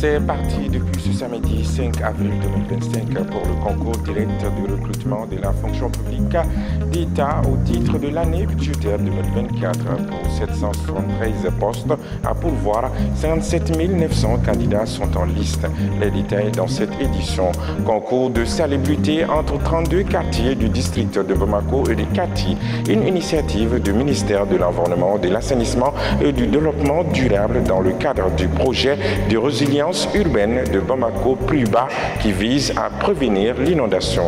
C'est parti depuis ce samedi 5 avril 2025 pour le concours direct de recrutement de la fonction publique d'État au titre de l'année budgétaire 2024 pour 773 postes à pourvoir. 57 900 candidats sont en liste. Les détails dans cette édition. Concours de salubrité entre 32 quartiers du district de Bamako et de Kati. Une initiative du ministère de l'Environnement, de l'Assainissement et du Développement durable dans le cadre du projet de résilience urbaine de Bamako plus bas qui vise à prévenir l'inondation.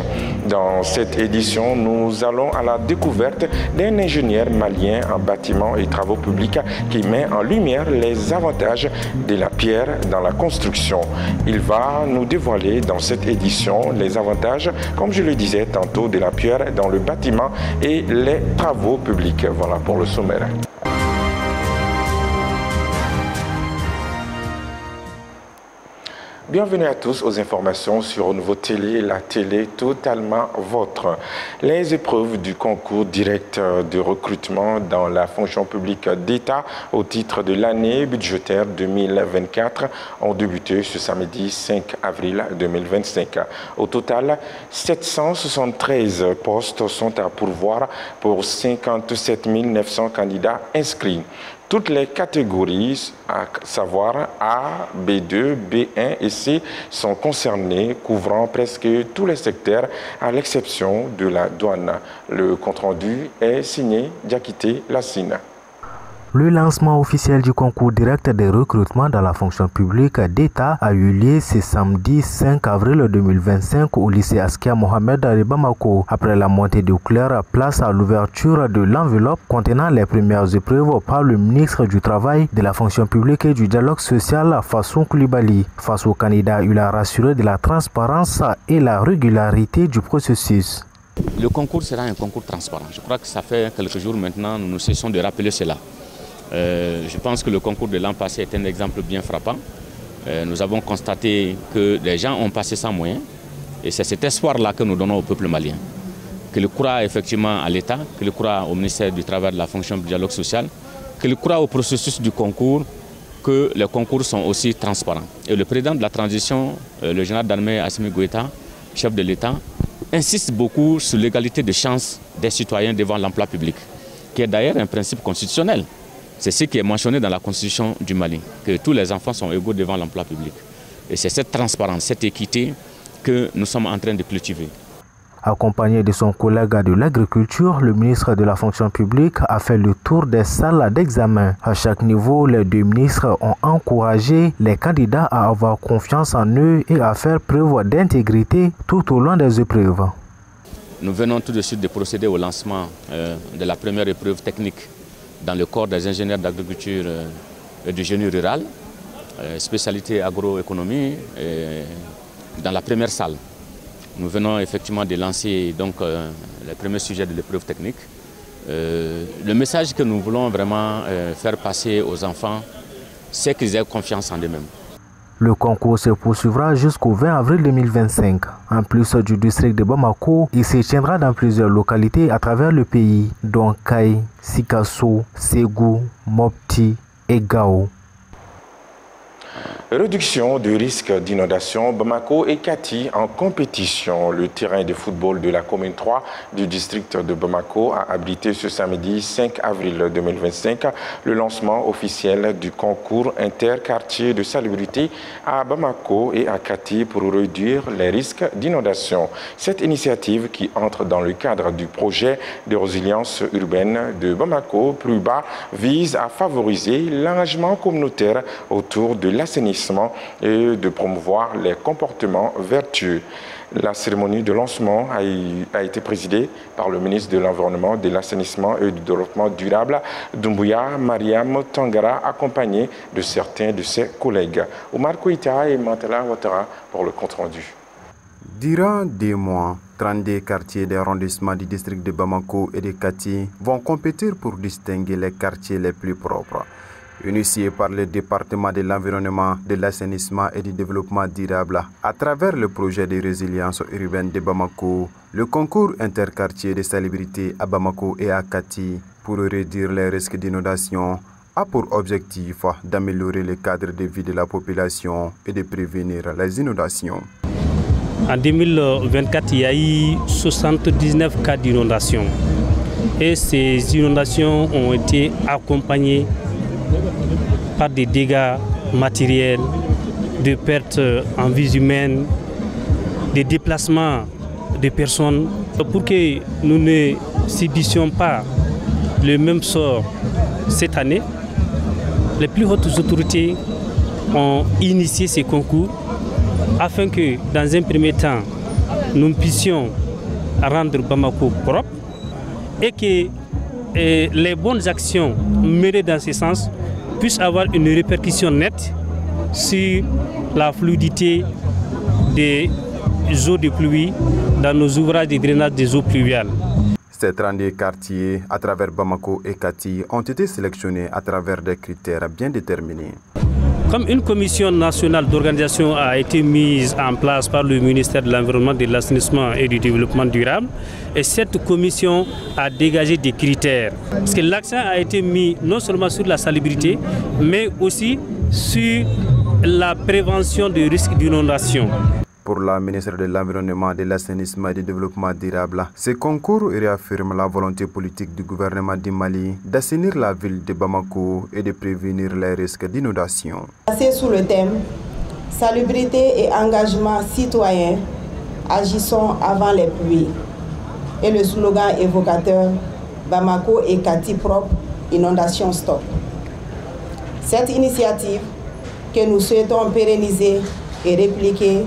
Dans cette édition, nous allons à la découverte d'un ingénieur malien en bâtiments et travaux publics qui met en lumière les avantages de la pierre dans la construction. Il va nous dévoiler dans cette édition les avantages, comme je le disais tantôt, de la pierre dans le bâtiment et les travaux publics. Voilà pour le sommaire. Bienvenue à tous aux informations sur Nouveau Télé, la télé totalement vôtre. Les épreuves du concours direct de recrutement dans la fonction publique d'État au titre de l'année budgétaire 2024 ont débuté ce samedi 5 avril 2025. Au total, 773 postes sont à pourvoir pour 57 900 candidats inscrits. Toutes les catégories, à savoir A, B2, B1 et C, sont concernées, couvrant presque tous les secteurs, à l'exception de la douane. Le compte-rendu est signé Diakité Lassine. Le lancement officiel du concours direct de recrutement dans la fonction publique d'État a eu lieu ce samedi 5 avril 2025 au lycée Askia Mohamed de Bamako. Après la montée de couleur, place à l'ouverture de l'enveloppe contenant les premières épreuves par le ministre du Travail, de la fonction publique et du dialogue social, Fassou Koulibaly. Face aux candidats, il a rassuré de la transparence et la régularité du processus. Le concours sera un concours transparent. Je crois que ça fait quelques jours maintenant, nous cessons de rappeler cela. Je pense que le concours de l'an passé est un exemple bien frappant. Nous avons constaté que les gens ont passé sans moyens et c'est cet espoir-là que nous donnons au peuple malien. Qu'il croit effectivement à l'État, qu'il croit au ministère du Travail, de la fonction du dialogue social, qu'il croit au processus du concours, que les concours sont aussi transparents. Et le président de la transition, le général d'armée Assimi Goïta, chef de l'État, insiste beaucoup sur l'égalité de chances des citoyens devant l'emploi public, qui est d'ailleurs un principe constitutionnel. C'est ce qui est mentionné dans la Constitution du Mali, que tous les enfants sont égaux devant l'emploi public. Et c'est cette transparence, cette équité que nous sommes en train de cultiver. Accompagné de son collègue de l'agriculture, le ministre de la fonction publique a fait le tour des salles d'examen. À chaque niveau, les deux ministres ont encouragé les candidats à avoir confiance en eux et à faire preuve d'intégrité tout au long des épreuves. Nous venons tout de suite de procéder au lancement de la première épreuve technique dans le corps des ingénieurs d'agriculture et du génie rural, spécialité agroéconomie, dans la première salle. Nous venons effectivement de lancer donc, les premiers sujets de l'épreuve technique. Le message que nous voulons vraiment faire passer aux enfants, c'est qu'ils aient confiance en eux-mêmes. Le concours se poursuivra jusqu'au 20 avril 2025. En plus du district de Bamako, il se tiendra dans plusieurs localités à travers le pays, dont Kaï, Sikasso, Ségou, Mopti et Gao. Réduction du risque d'inondation, Bamako et Kati en compétition. Le terrain de football de la commune 3 du district de Bamako a abrité ce samedi 5 avril 2025 le lancement officiel du concours interquartier de salubrité à Bamako et à Kati pour réduire les risques d'inondation. Cette initiative qui entre dans le cadre du projet de résilience urbaine de Bamako plus bas vise à favoriser l'engagement communautaire autour de l'assainissement et de promouvoir les comportements vertueux. La cérémonie de lancement a été présidée par le ministre de l'Environnement, de l'Assainissement et du Développement durable, Doumbouya Mariam Tangara, accompagné de certains de ses collègues. Omar Kouita et Mantala Ouattara pour le compte-rendu. Durant des mois, 32 quartiers d'arrondissement du district de Bamako et de Kati vont compétir pour distinguer les quartiers les plus propres. Initié par le département de l'environnement, de l'assainissement et du développement durable à travers le projet de résilience urbaine de Bamako, le concours interquartier de salubrité à Bamako et à Kati pour réduire les risques d'inondation a pour objectif d'améliorer le cadre de vie de la population et de prévenir les inondations. En 2024, il y a eu 79 cas d'inondation. Et ces inondations ont été accompagnées par des dégâts matériels, de pertes en vies humaines, des déplacements de personnes. Pour que nous ne subissions pas le même sort cette année, les plus hautes autorités ont initié ces concours afin que, dans un premier temps, nous puissions rendre Bamako propre et que les bonnes actions menées dans ce sens puissent avoir une répercussion nette sur la fluidité des eaux de pluie dans nos ouvrages de drainage des eaux pluviales. Ces 32 quartiers à travers Bamako et Kati ont été sélectionnés à travers des critères bien déterminés. Comme une commission nationale d'organisation a été mise en place par le ministère de l'Environnement, de l'Assainissement et du Développement durable, et cette commission a dégagé des critères. Parce que l'accent a été mis non seulement sur la salubrité, mais aussi sur la prévention des risques d'inondation. Pour la ministre de l'Environnement, de l'Assainissement et du Développement durable, ce concours réaffirme la volonté politique du gouvernement du Mali d'assainir la ville de Bamako et de prévenir les risques d'inondation. Placé sous le thème salubrité et engagement citoyen, agissons avant les pluies. Et le slogan évocateur Bamako et Kati propre, inondation stop. Cette initiative que nous souhaitons pérenniser et répliquer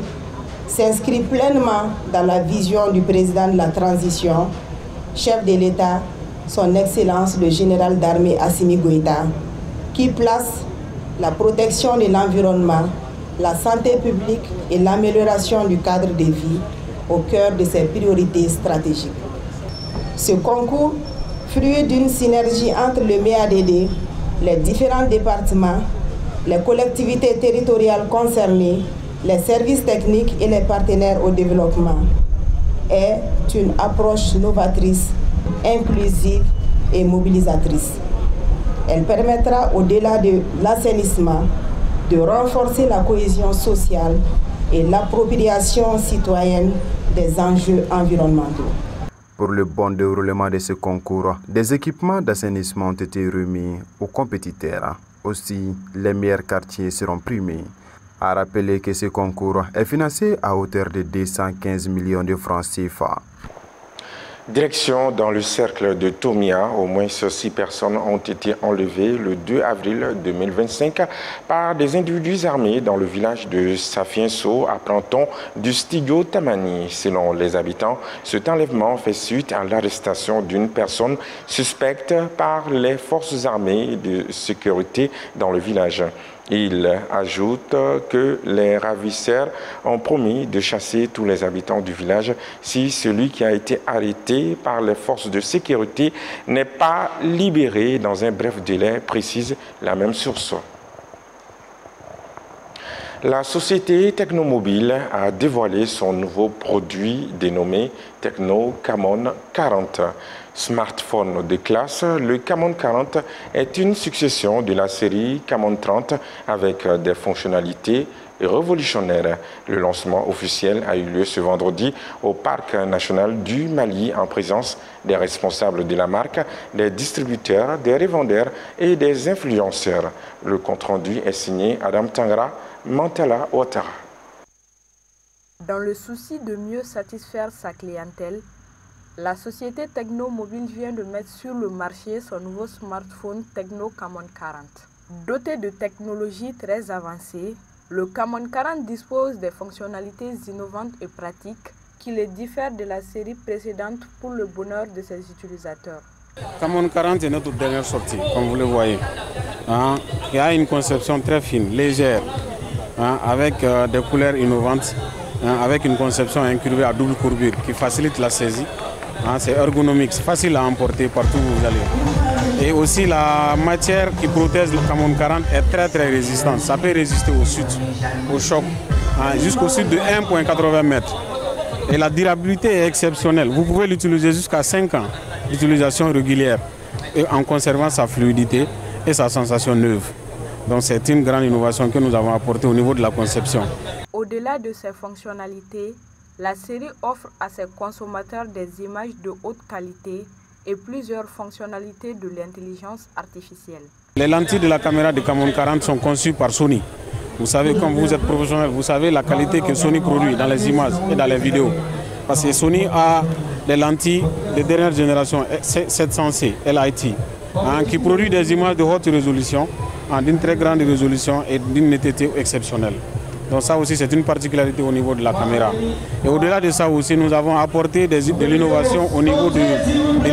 s'inscrit pleinement dans la vision du président de la transition, chef de l'État, son Excellence le général d'armée Assimi Goïta, qui place la protection de l'environnement, la santé publique et l'amélioration du cadre de vie au cœur de ses priorités stratégiques. Ce concours, fruit d'une synergie entre le MEADD, les différents départements, les collectivités territoriales concernées, les services techniques et les partenaires au développement, est une approche novatrice, inclusive et mobilisatrice. Elle permettra, au-delà de l'assainissement, de renforcer la cohésion sociale et l'appropriation citoyenne des enjeux environnementaux. Pour le bon déroulement de ce concours, des équipements d'assainissement ont été remis aux compétiteurs. Aussi, les meilleurs quartiers seront primés. A rappeler que ce concours est financé à hauteur de 215 millions de francs CFA. Direction dans le cercle de Tomia, au moins 6 personnes ont été enlevées le 2 avril 2025 par des individus armés dans le village de Safienso, à Planton du Stigo Tamani. Selon les habitants, cet enlèvement fait suite à l'arrestation d'une personne suspecte par les forces armées de sécurité dans le village. Il ajoute que les ravisseurs ont promis de chasser tous les habitants du village si celui qui a été arrêté par les forces de sécurité n'est pas libéré dans un bref délai, précise la même source. La société Technomobile a dévoilé son nouveau produit dénommé Techno Camon 40. Smartphone de classe, le Camon 40 est une succession de la série Camon 30 avec des fonctionnalités révolutionnaires. Le lancement officiel a eu lieu ce vendredi au Parc national du Mali en présence des responsables de la marque, des distributeurs, des revendeurs et des influenceurs. Le compte-rendu est signé Adam Tangra, Mantala Ouattara. Dans le souci de mieux satisfaire sa clientèle, la société Technomobile vient de mettre sur le marché son nouveau smartphone Techno Camon 40. Doté de technologies très avancées, le Camon 40 dispose des fonctionnalités innovantes et pratiques qui le diffèrent de la série précédente pour le bonheur de ses utilisateurs. Camon 40 est notre dernière sortie, comme vous le voyez. Il y a une conception très fine, légère, avec des couleurs innovantes, avec une conception incurvée à double courbure qui facilite la saisie. C'est ergonomique, c'est facile à emporter partout où vous allez. Et aussi la matière qui protège le Camon 40 est très résistante. Ça peut résister au sud, au choc, jusqu'au sud de 1,80 m. Et la durabilité est exceptionnelle. Vous pouvez l'utiliser jusqu'à 5 ans d'utilisation régulière et en conservant sa fluidité. et sa sensation neuve. Donc c'est une grande innovation que nous avons apportée au niveau de la conception. Au-delà de ses fonctionnalités, la série offre à ses consommateurs des images de haute qualité et plusieurs fonctionnalités de l'intelligence artificielle. Les lentilles de la caméra de Camon 40 sont conçues par Sony. Vous savez, comme vous êtes professionnel, vous savez la qualité que Sony produit dans les images et dans les vidéos. Parce que Sony a des lentilles de dernière génération 700C LIT, qui produit des images de haute résolution, d'une très grande résolution et d'une netteté exceptionnelle. Donc ça aussi c'est une particularité au niveau de la caméra. Et au-delà de ça aussi, nous avons apporté de l'innovation au niveau de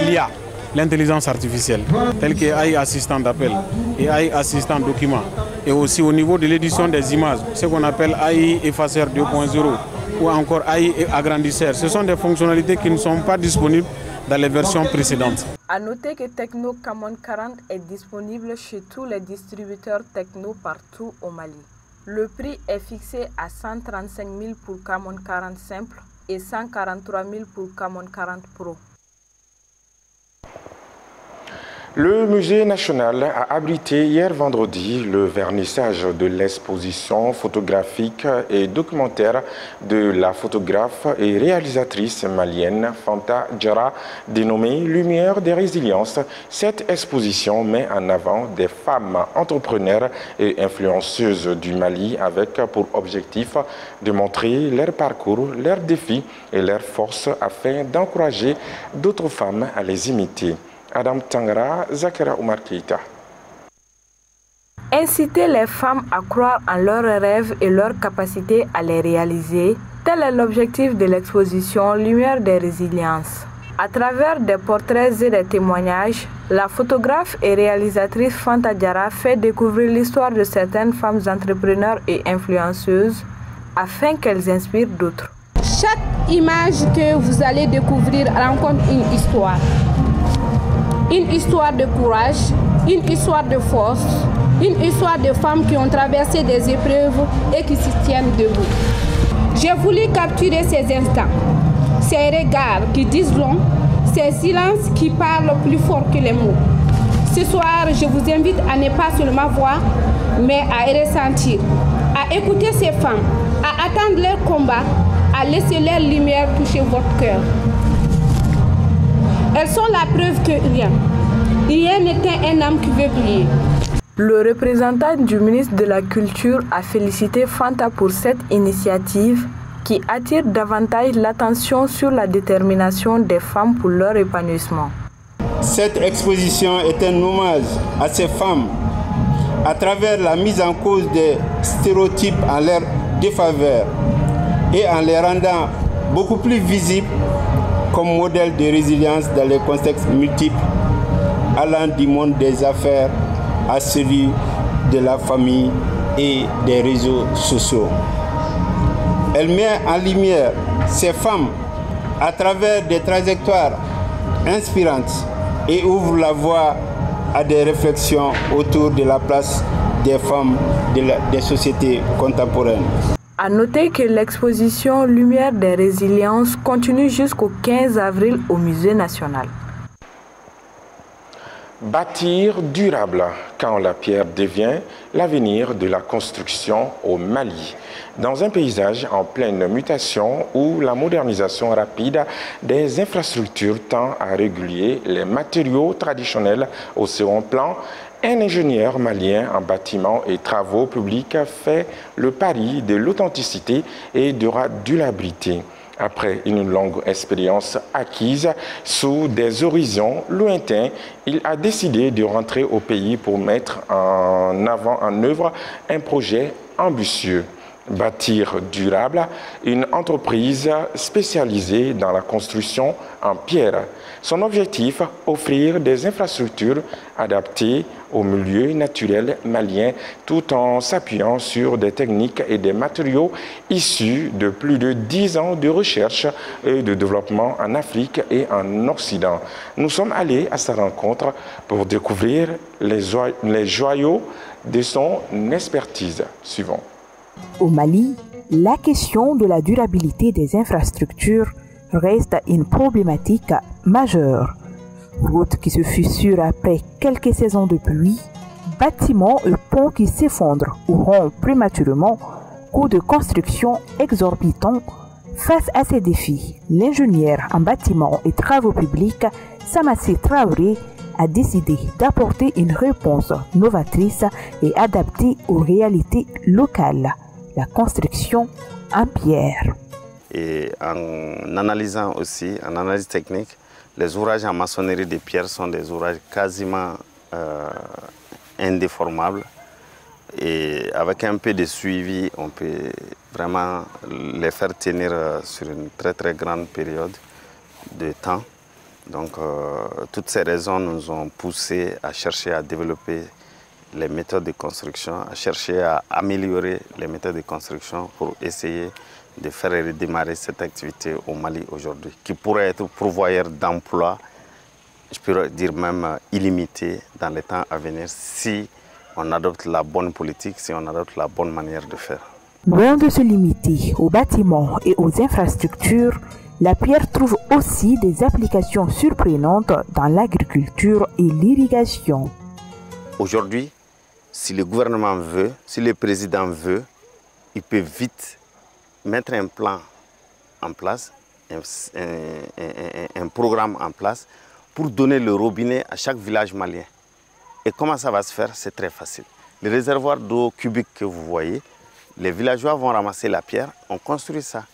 l'IA, l'intelligence artificielle, telle que AI assistant d'appel et AI assistant document. Et aussi au niveau de l'édition des images, ce qu'on appelle AI effaceur 2.0 ou encore AI agrandisseur. Ce sont des fonctionnalités qui ne sont pas disponibles dans les versions précédentes. A noter que Tecno Camon 40 est disponible chez tous les distributeurs Tecno partout au Mali. Le prix est fixé à 135 000 pour Camon 40 simple et 143 000 pour Camon 40 Pro. Le musée national a abrité hier vendredi le vernissage de l'exposition photographique et documentaire de la photographe et réalisatrice malienne Fanta Diarra, dénommée Lumière des résiliences. Cette exposition met en avant des femmes entrepreneurs et influenceuses du Mali avec pour objectif de montrer leur parcours, leurs défis et leurs forces afin d'encourager d'autres femmes à les imiter. Adam Tangara, Zakara Oumar Keita. Inciter les femmes à croire en leurs rêves et leur capacité à les réaliser, tel est l'objectif de l'exposition Lumière des résiliences. À travers des portraits et des témoignages, la photographe et réalisatrice Fanta Diarra fait découvrir l'histoire de certaines femmes entrepreneurs et influenceuses afin qu'elles inspirent d'autres. Chaque image que vous allez découvrir rencontre une histoire. Une histoire de courage, une histoire de force, une histoire de femmes qui ont traversé des épreuves et qui se tiennent debout. J'ai voulu capturer ces instants, ces regards qui disent long, ces silences qui parlent plus fort que les mots. Ce soir, je vous invite à ne pas seulement voir, mais à ressentir, à écouter ces femmes, à attendre leur combat, à laisser leur lumière toucher votre cœur. Elles sont la preuve que rien n'éteint un âme qui veut briller. Le représentant du ministre de la Culture a félicité Fanta pour cette initiative qui attire davantage l'attention sur la détermination des femmes pour leur épanouissement. Cette exposition est un hommage à ces femmes à travers la mise en cause des stéréotypes en leur défaveur et en les rendant beaucoup plus visibles comme modèle de résilience dans les contextes multiples, allant du monde des affaires à celui de la famille et des réseaux sociaux. Elle met en lumière ces femmes à travers des trajectoires inspirantes et ouvre la voie à des réflexions autour de la place des femmes des sociétés contemporaines. À noter que l'exposition Lumière des résiliences continue jusqu'au 15 avril au Musée national. Bâtir durable quand la pierre devient l'avenir de la construction au Mali. Dans un paysage en pleine mutation où la modernisation rapide des infrastructures tend à réguler les matériaux traditionnels au second plan, un ingénieur malien en bâtiments et travaux publics fait le pari de l'authenticité et de la durabilité. Après une longue expérience acquise sous des horizons lointains, il a décidé de rentrer au pays pour mettre en œuvre un projet ambitieux. Bâtir durable, une entreprise spécialisée dans la construction en pierre. Son objectif, offrir des infrastructures adaptées au milieu naturel malien tout en s'appuyant sur des techniques et des matériaux issus de plus de 10 ans de recherche et de développement en Afrique et en Occident. Nous sommes allés à sa rencontre pour découvrir les joyaux de son expertise. Suivons. Au Mali, la question de la durabilité des infrastructures reste une problématique majeure. Routes qui se fissurent après quelques saisons de pluie, bâtiments et ponts qui s'effondrent ou rompent prématurément, coûts de construction exorbitants. Face à ces défis, l'ingénieur en bâtiments et travaux publics, Samassi Traoré, a décidé d'apporter une réponse novatrice et adaptée aux réalités locales, la construction en pierre. Et en analysant aussi, en analyse technique, les ouvrages en maçonnerie de pierre sont des ouvrages quasiment indéformables. Et avec un peu de suivi, on peut vraiment les faire tenir sur une très grande période de temps. Donc toutes ces raisons nous ont poussé à chercher à développer les méthodes de construction, à chercher à améliorer les méthodes de construction pour essayer de faire redémarrer cette activité au Mali aujourd'hui, qui pourrait être pourvoyeur d'emplois, je peux dire même illimité dans les temps à venir si on adopte la bonne politique, si on adopte la bonne manière de faire. Loin de se limiter aux bâtiments et aux infrastructures, la pierre trouve aussi des applications surprenantes dans l'agriculture et l'irrigation. Aujourd'hui, si le gouvernement veut, si le président veut, il peut vite mettre un plan en place, un programme en place pour donner le robinet à chaque village malien. Et comment ça va se faire? C'est très facile. Les réservoirs d'eau cubique que vous voyez, les villageois vont ramasser la pierre, on construit ça.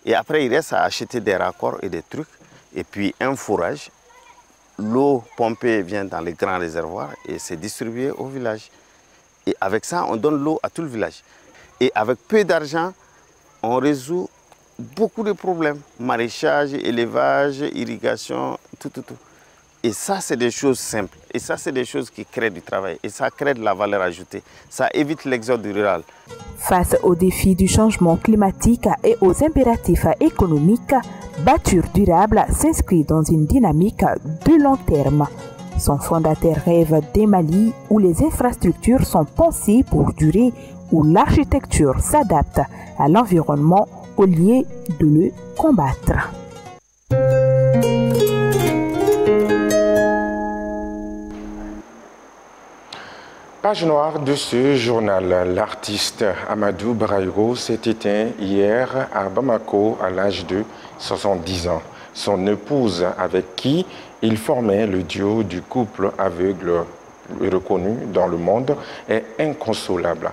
Et après, il reste à acheter des raccords et des trucs, et puis un fourrage. L'eau pompée vient dans les grands réservoirs et c'est distribué au village. Et avec ça, on donne l'eau à tout le village. Et avec peu d'argent, on résout beaucoup de problèmes. Maraîchage, élevage, irrigation, tout. Et ça, c'est des choses simples. Et ça, c'est des choses qui créent du travail. Et ça crée de la valeur ajoutée. Ça évite l'exode rural. Face aux défis du changement climatique et aux impératifs économiques, Bâtir durable s'inscrit dans une dynamique de long terme. Son fondateur rêve d'un Mali où les infrastructures sont pensées pour durer, où l'architecture s'adapte à l'environnement au lieu de le combattre. Page noire de ce journal, l'artiste Amadou Braïgo s'est éteint hier à Bamako à l'âge de 70 ans. Son épouse, avec qui il formait le duo du couple aveugle reconnu dans le monde, est inconsolable.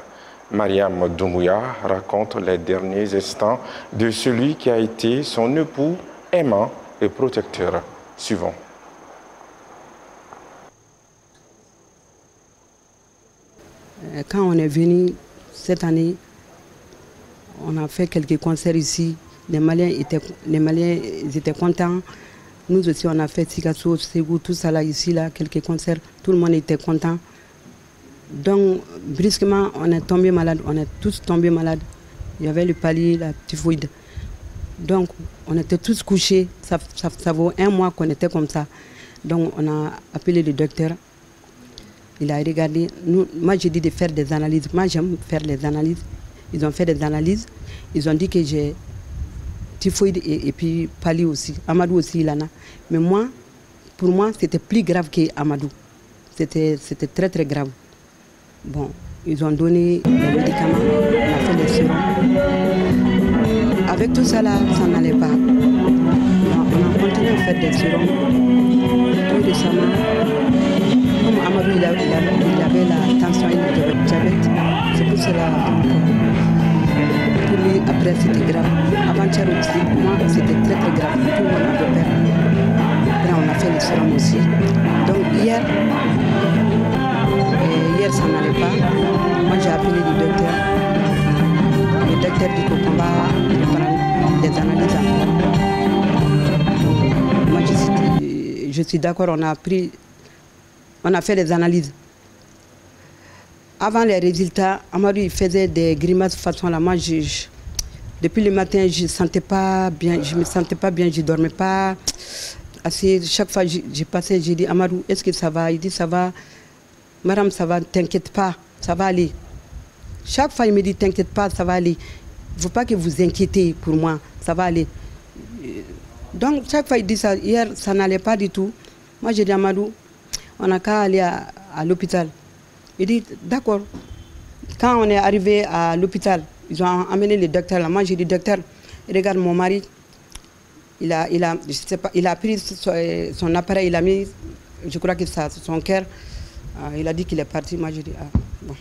Mariam Doumbouya raconte les derniers instants de celui qui a été son époux aimant et protecteur. Suivant. Quand on est venu cette année, on a fait quelques concerts ici. Les Maliens étaient contents. Nous aussi, on a fait Sikasso, Ségou, tout ça là, ici, là, quelques concerts. Tout le monde était content. Donc, brusquement, on est tombé malade. On est tous tombés malades. Il y avait le palier, la typhoïde. Donc, on était tous couchés. Ça vaut 1 mois qu'on était comme ça. Donc, on a appelé le docteur. Il a regardé. Moi, j'ai dit de faire des analyses. Moi, j'aime faire les analyses. Ils ont fait des analyses. Ils ont dit que j'ai typhoïde et puis pali aussi. Amadou aussi, il en a. Mais moi, pour moi, c'était plus grave qu'Amadou. C'était très, très grave. Bon, ils ont donné des médicaments. On a fait des sérums. Avec tout ça, là, ça n'allait pas. On a continué à faire des sérums. Tout récemment, comme Amadou, il avait la tension et le diabète. C'est pour cela. Pour lui, après, c'était grave. Avant-hier aussi, moi, c'était très, très grave. Tout le monde avait peur. Après, on a fait le sérum aussi. Donc, hier, ça n'allait pas. Moi, j'ai appelé le docteur. Le docteur dit qu'on va prendre des analyses encore. Moi, je suis d'accord, on a fait des analyses. Avant les résultats, Amadou il faisait des grimaces de façon là. Moi, depuis le matin, je ne me sentais pas bien, je ne dormais pas assez. Chaque fois, j'ai passé, j'ai dit, Amadou, est-ce que ça va? Il dit, ça va. Madame, ça va, t'inquiète pas, ça va aller. Chaque fois, il me dit, t'inquiète pas, ça va aller. Il ne faut pas que vous inquiétez pour moi, ça va aller. Donc, chaque fois, il dit ça. Hier, ça n'allait pas du tout. Moi, j'ai dit à Amadou, on n'a qu'à aller à l'hôpital. Il dit, d'accord. Quand on est arrivé à l'hôpital, ils ont amené le docteur là. Moi, j'ai dit, docteur, regarde mon mari, il a pris son appareil, il a mis, je crois que c'est son cœur. Il a dit qu'il est parti. Moi, j'ai dit, ah, bon.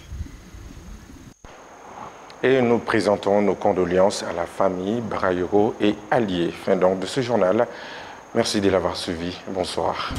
Et nous présentons nos condoléances à la famille, Brayero et alliés. Fin donc de ce journal. Merci de l'avoir suivi. Bonsoir.